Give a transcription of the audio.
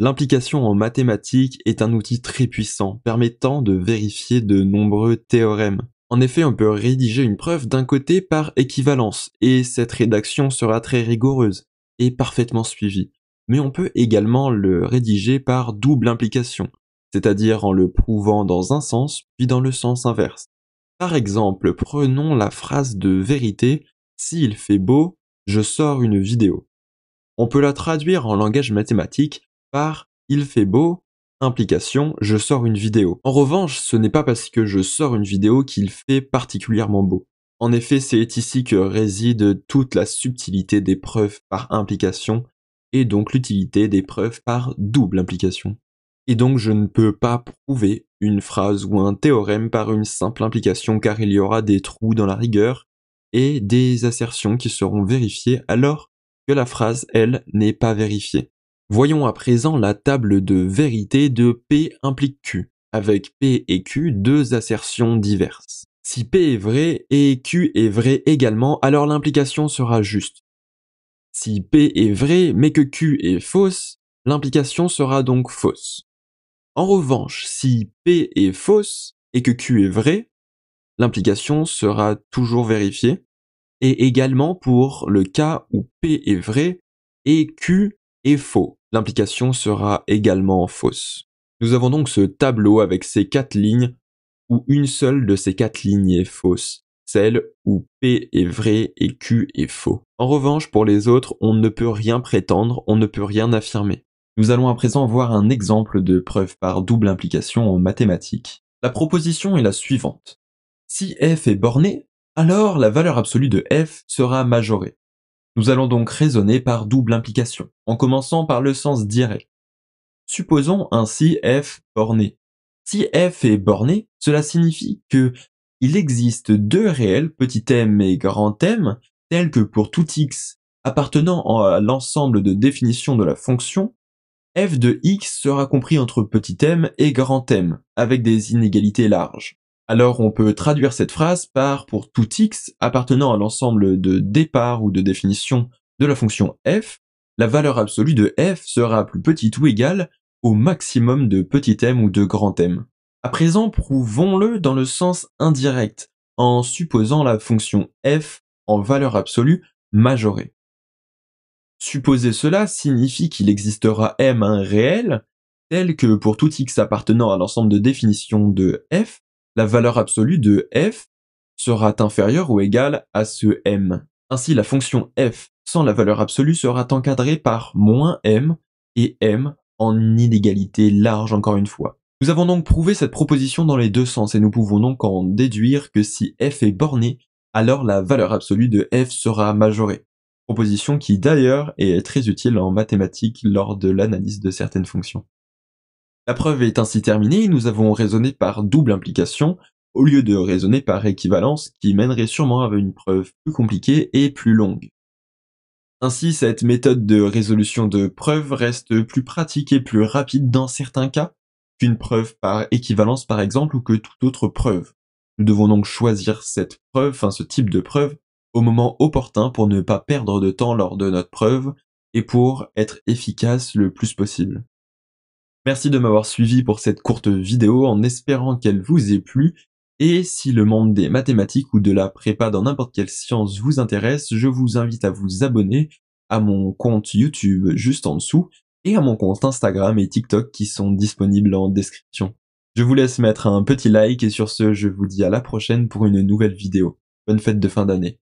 L'implication en mathématiques est un outil très puissant, permettant de vérifier de nombreux théorèmes. En effet, on peut rédiger une preuve d'un côté par équivalence, et cette rédaction sera très rigoureuse et parfaitement suivie. Mais on peut également le rédiger par double implication, c'est-à-dire en le prouvant dans un sens, puis dans le sens inverse. Par exemple, prenons la phrase de vérité « S'il fait beau, je sors une vidéo ». On peut la traduire en langage mathématique par il fait beau, implication, je sors une vidéo. En revanche, ce n'est pas parce que je sors une vidéo qu'il fait particulièrement beau. En effet, c'est ici que réside toute la subtilité des preuves par implication et donc l'utilité des preuves par double implication. Et donc je ne peux pas prouver une phrase ou un théorème par une simple implication car il y aura des trous dans la rigueur et des assertions qui seront vérifiées alors que la phrase, elle, n'est pas vérifiée. Voyons à présent la table de vérité de P implique Q, avec P et Q deux assertions diverses. Si P est vrai et Q est vrai également, alors l'implication sera juste. Si P est vrai mais que Q est fausse, l'implication sera donc fausse. En revanche, si P est fausse et que Q est vrai, l'implication sera toujours vérifiée, et également pour le cas où P est vrai et Q est faux. L'implication sera également fausse. Nous avons donc ce tableau avec ces 4 lignes où une seule de ces 4 lignes est fausse, celle où P est vrai et Q est faux. En revanche, pour les autres, on ne peut rien prétendre, on ne peut rien affirmer. Nous allons à présent voir un exemple de preuve par double implication en mathématiques. La proposition est la suivante. Si f est borné, alors la valeur absolue de f sera majorée. Nous allons donc raisonner par double implication, en commençant par le sens direct. Supposons ainsi f borné. Si f est borné, cela signifie que il existe deux réels petit m et grand M, tels que pour tout x appartenant à l'ensemble de définitions de la fonction, f de x sera compris entre petit m et grand M, avec des inégalités larges. Alors on peut traduire cette phrase par pour tout x appartenant à l'ensemble de départ ou de définition de la fonction f, la valeur absolue de f sera plus petite ou égale au maximum de petit m ou de grand M. À présent, prouvons-le dans le sens indirect, en supposant la fonction f en valeur absolue majorée. Supposer cela signifie qu'il existera m un réel, tel que pour tout x appartenant à l'ensemble de définition de f, la valeur absolue de f sera inférieure ou égale à ce m. Ainsi, la fonction f sans la valeur absolue sera encadrée par moins m et m en inégalité large encore une fois. Nous avons donc prouvé cette proposition dans les deux sens et nous pouvons donc en déduire que si f est borné, alors la valeur absolue de f sera majorée. Proposition qui d'ailleurs est très utile en mathématiques lors de l'analyse de certaines fonctions. La preuve est ainsi terminée, nous avons raisonné par double implication au lieu de raisonner par équivalence qui mènerait sûrement à une preuve plus compliquée et plus longue. Ainsi, cette méthode de résolution de preuve reste plus pratique et plus rapide dans certains cas qu'une preuve par équivalence par exemple ou que toute autre preuve. Nous devons donc choisir cette preuve, ce type de preuve, au moment opportun pour ne pas perdre de temps lors de notre preuve et pour être efficace le plus possible. Merci de m'avoir suivi pour cette courte vidéo en espérant qu'elle vous ait plu et si le monde des mathématiques ou de la prépa dans n'importe quelle science vous intéresse, je vous invite à vous abonner à mon compte YouTube juste en dessous et à mon compte Instagram et TikTok qui sont disponibles en description. Je vous laisse mettre un petit like et sur ce, je vous dis à la prochaine pour une nouvelle vidéo. Bonne fête de fin d'année.